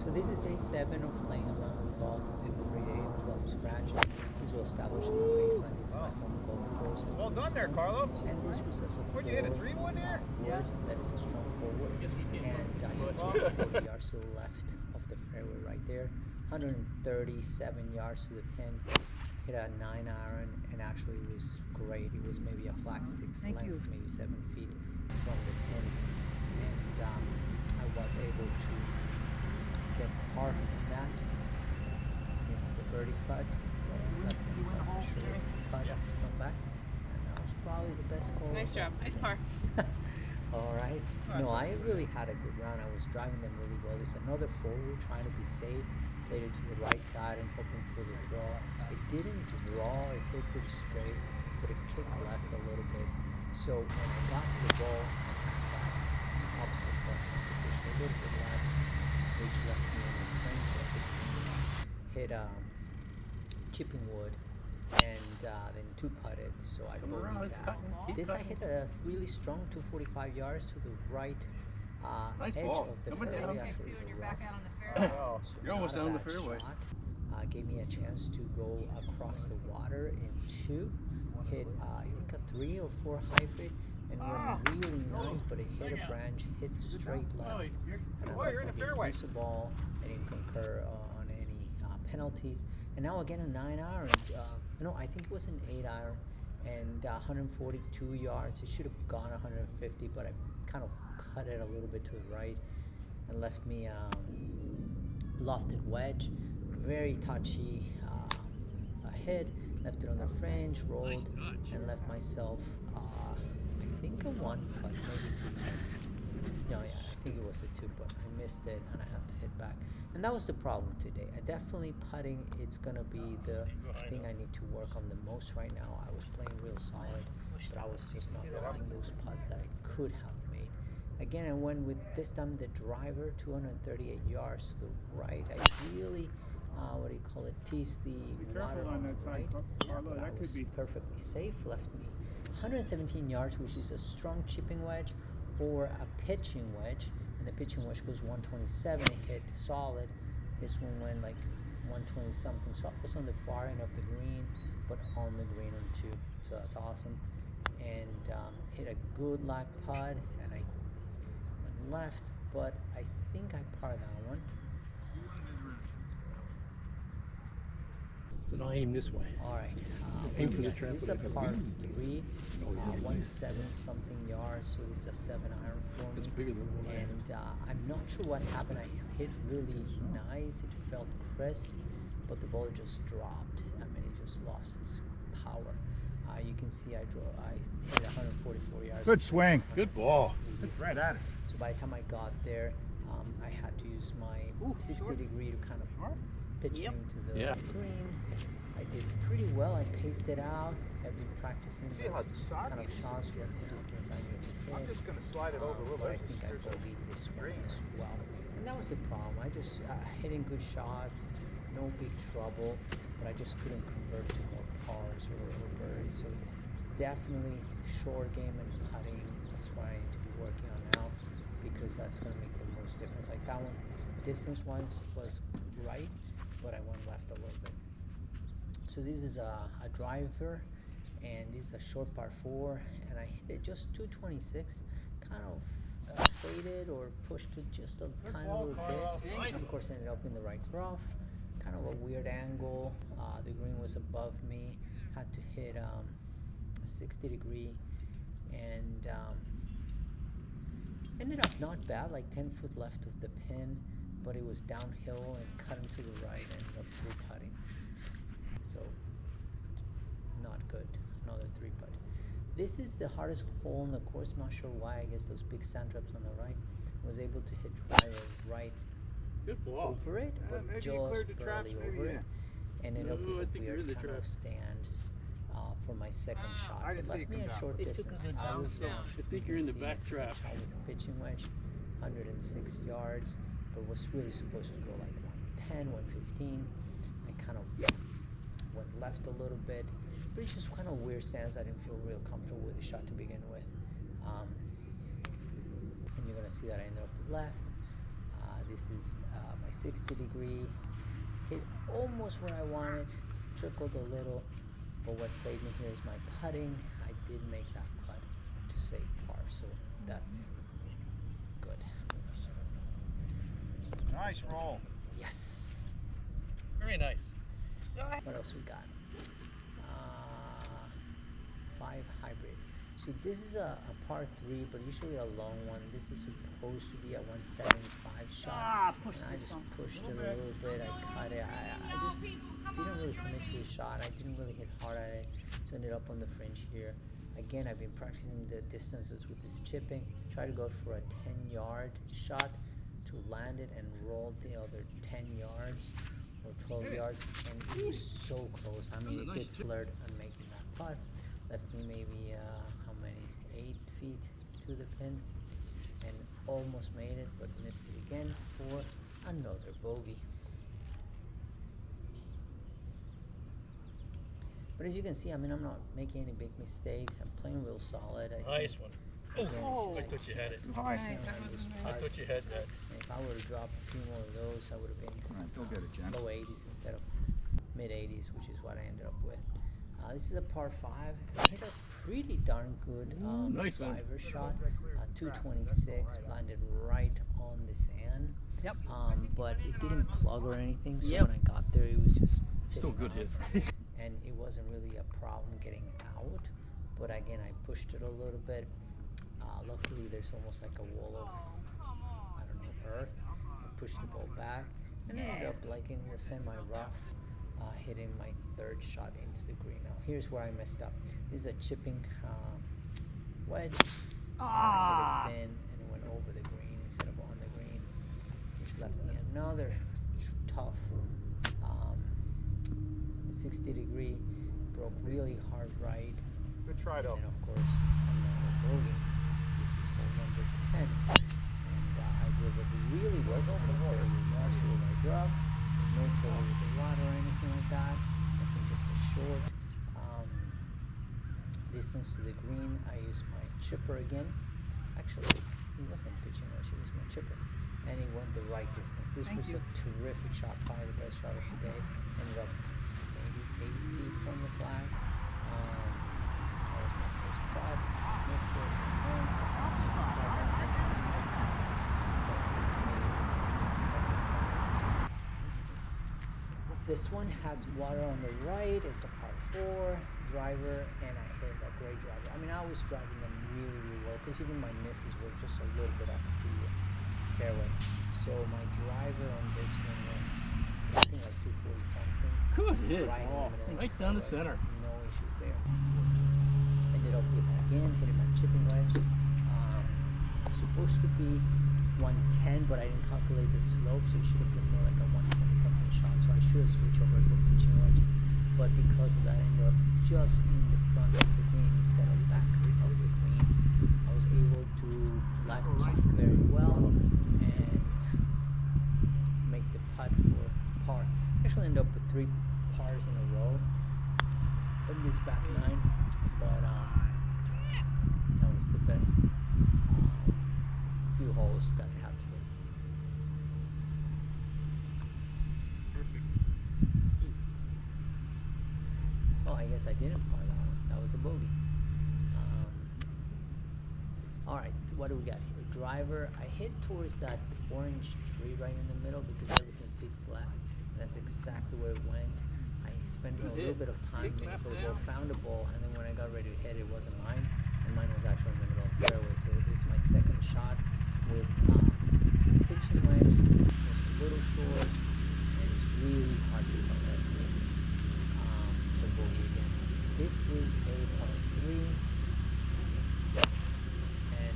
So this is day 7 of playing around with golf in the Great A Club Scratch. This was established in the baseline. This is my home golf course. Well done there, Carlos. And this was as a Where'd you hit a 3-wood here? Yeah. That is a strong forward. And I hit 240 yards to the left of the fairway right there. 137 yards to the pin. Hit a 9-iron, and actually it was great. It was maybe a flat stick's length, maybe 7 feet from the pin. And I was able to get par on that. Missed the birdie putt, but left myself a short putt to come back. And that was probably the best goal. Nice job. Nice par. All right. No, I really had a good round. I was driving them really well. It's another forward, trying to be safe. Played it to the right side and hoping for the draw. It didn't draw. It stayed pretty straight, but it kicked left a little bit. So when I got to the ball, I had that opposite button to push a little bit left, which left me in the fringe of the green. Hit chipping wood, and then 2-putted, so I bogeyed that. This I hit a really strong 245 yards to the right edge of the fairway, actually the rough. So You're almost down the that fairway. shot gave me a chance to go across the water in 2. Hit I think a 3 or 4 hybrid, and went really nice, but it hit a branch, hit straight left. And I was like, use the ball. I didn't concur on any penalties. And now again a 9-iron. No, I think it was an 8-iron, and 142 yards. It should have gone 150, but I kind of cut it a little bit to the right and left me lofted wedge. Very touchy hit. Left it on the fringe, rolled, and left myself, I think a 1, but maybe 2. No, yeah, I think it was a 2, but I missed it and I had to hit back. And that was the problem today. I definitely putting, it's gonna be the thing I need to work on the most right now. I was playing real solid, but I was just not rolling those putts that I could have made. Again, I went with this time the driver, 238 yards to the right. I really, what do you call it, teased the water on the right. But I was perfectly safe. Left me 117 yards, which is a strong chipping wedge or a pitching wedge. And the pitching wedge goes 127. It hit solid. This one went like 120 something. So I was on the far end of the green, but on the green on 2. So that's awesome. And hit a good lag putt, and I went left, but I think I parred that one. So now aim this way. All right. Aim for the trap. This is a par 3, 170 something yards, so this is a 7-iron for me. It's bigger than the one I had. And I'm not sure what happened. I hit really nice. It felt crisp, but the ball just dropped. I mean, it just lost its power. You can see I hit 144 yards. Good swing. Good ball. That's right at it. So by the time I got there, I had to use my 60-degree to kind of pitch it into the green. I did pretty well. I paced it out. I've been practicing those kind of shots. What's the distance I need to hit? I'm just going to slide it over a little But I bit. think I bogeyed this one as well. And that was the problem. I just hitting good shots, no big trouble, but I just couldn't convert to more pars or birdies. So definitely short game and putting is what I need to be working on now, because that's going to make the most difference. Like that one, distance-wise was right, but I went left a little bit. So this is a driver, and this is a short par 4, and I hit it just 226, kind of faded or pushed it just a tiny little bit. Of course, ended up in the right rough, kind of a weird angle. The green was above me, had to hit a 60-degree, and ended up not bad, like 10 foot left of the pin, but it was downhill and cutting to the right, and ended up 3-putting. So, not good. Another 3-putt. This is the hardest hole in the course. I'm not sure why. I guess those big sand traps on the right. Was able to hit driver right over it, but just barely over it. And ended up with a weird kind of stance for my second shot. It left me a short distance. I was I think you're in the back trap. I was a pitching wedge, 106 yards, but was really supposed to go like 110, 115. I kind of went left a little bit, but it's just kind of weird stance. I didn't feel real comfortable with the shot to begin with. And you're gonna see that I ended up left. This is my 60 degree, hit almost where I wanted, trickled a little, but what saved me here is my putting. I did make that putt to save par, so that's good. Nice roll. Yes. Very nice. What else we got? 5 hybrid. So this is a par 3, but usually a long one. This is supposed to be a 175 shot. And I just pushed it a little bit. I cut it. I just didn't really commit to the shot. I didn't really hit hard at it. So ended up on the fringe here. Again, I've been practicing the distances with this chipping. Try to go for a 10-yard shot to land it and roll the other 10 yards or 12 yards. And it was so close. I mean, it did flirt on making that putt. Left me maybe, how many? 8 feet to the pin. And almost made it, but missed it again for another bogey. But as you can see, I mean, I'm not making any big mistakes. I'm playing real solid. Nice one. Again, it's I just thought you had it. Too high. I thought you had that. If I would have dropped a few more of those, I would have been All right, go get it, Jen. low 80s instead of mid 80s, which is what I ended up with. This is a par 5. I hit a pretty darn good Nice one. driver shot. 226, landed right on the sand. Yep. But it didn't plug or anything, so when I got there, it was just Still sitting good up. hit. And it wasn't really a problem getting out. But again, I pushed it a little bit. Luckily, there's almost like a wall of, I don't know, earth. I pushed the ball back and ended up like in the semi-rough, hitting my 3rd shot into the green. Now, here's where I messed up. This is a chipping wedge. I hit it thin and it went over the green instead of on the green, which left me another tough 60 degree, broke really hard right. Good try, though. And then, of course, another bogey. This is hole number 10. And I drove it really well, over 30 yards with my rough. No trouble with the water or anything like that. I think just a short distance to the green. I used my chipper again. Actually, it wasn't pitching much, it was my chipper. And it went the right distance. This was a terrific shot, probably the best shot of the day. Ended up maybe 8 feet from the flag. That was my first putt. Missed it. This one has water on the right. It's a par 4 driver, and I hit a great driver. I mean, I was driving them really, really well because even my misses were just a little bit off the fairway. So my driver on this one was, I think, like 240 something. Good hit. Right in the middle of Right the down the fairway. center. No issues there. Ended up with, again, hitting my chipping wedge. Supposed to be 110, but I didn't calculate the slope, so it should have been more like a 120 something shot. So I should have switched over to a pitching wedge. But because of that, I ended up just in the front of the green instead of back of the green. I was able to left very well and make the putt for par. Actually ended up with 3 pars in a row in this back 9, but that was the best few holes that I had to make. Perfect. Oh, I guess I didn't par that one. That was a bogey. All right, what do we got here? Driver. I hit towards that orange tree right in the middle because everything fits left. And that's exactly where it went. I spent a little bit of time looking for the ball, found the ball, and then when I got ready to hit it, wasn't mine, and mine was actually in the middle of the fairway. So this is my 2nd shot with pitching wedge. It's a little short, and it's really hard to putt that green. So bogey again. This is a par 3. And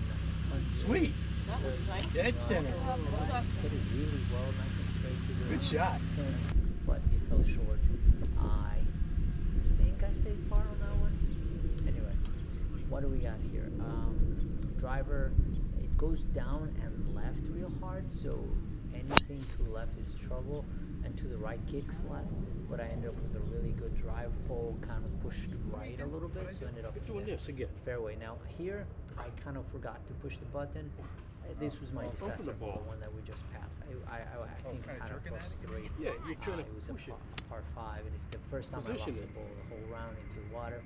Sweet. Dead center. I just hit it really well, nice and straight to the Good shot. pin, but it fell short. I think I saved par on that one. Anyway, what do we got here? Driver, it goes down and left real hard, so anything to the left is trouble, and to the right kicks left. But I ended up with a really good drive hole, kind of pushed right a little bit, so I ended up Doing in the this again. fairway. Now here, I kind of forgot to push the button. This was my Open the decisive ball, ball. the one that we just passed. I think I kinda had a jerking at it? +3. Yeah, you're trying to It was a push it. par 5, and it's the first time I Position lost the it. ball the whole round into the water.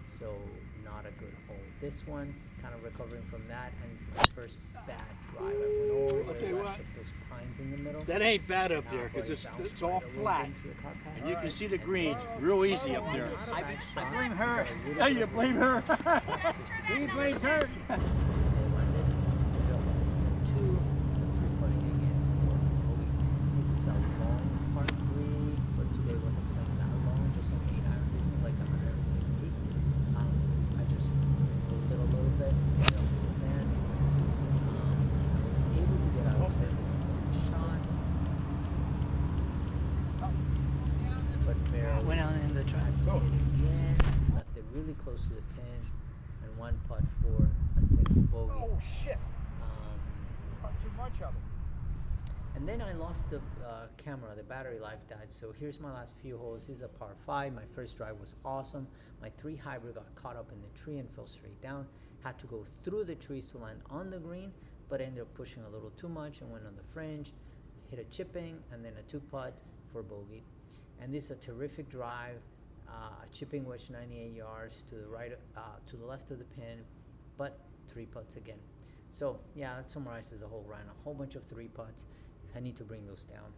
So not a good hole. This one, kind of recovering from that, and it's my first bad drive. I went all the I'll way tell you left what, of those pines in the middle. That ain't bad up Nah, there but because it bounced it's all right a little flat. bit into the car path. And you can see the And green then- real easy up there. Not a bad shot. blame Got her. a little Hey, bit you of blame wind. her. Just He because blames her. they landed, ended up on 2, 3 putting again for bogey. This is a long par 3, but today wasn't playing that long, just an 8 iron. This is like 150. I just moved it a little bit, went up in the sand. I was able to get out of the sand shot, but barely. Went on in the track. Did it again, left it really close to the pin, and 1 putt for a single bogey. Oh shit! Um, Not too much of it. and then I lost the camera, the battery life died. So here's my last few holes. This is a par 5. My first drive was awesome. My 3 hybrid got caught up in the tree and fell straight down. Had to go through the trees to land on the green, but ended up pushing a little too much and went on the fringe. Hit a chipping and then a 2 putt for bogey. And this is a terrific drive, a chipping wedge 98 yards to the right, to the left of the pin, but 3 putts again. So yeah, that summarizes the whole round. A whole bunch of 3 putts. I need to bring those down.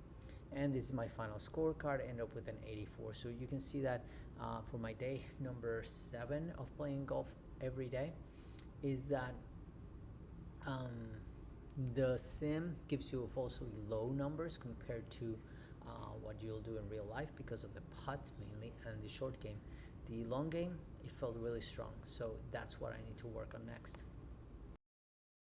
And this is my final scorecard. End up with an 84. So you can see that for my day number 7 of playing golf every day, is that the sim gives you falsely low numbers compared to what you'll do in real life because of the putts mainly and the short game. The long game, it felt really strong. So that's what I need to work on next.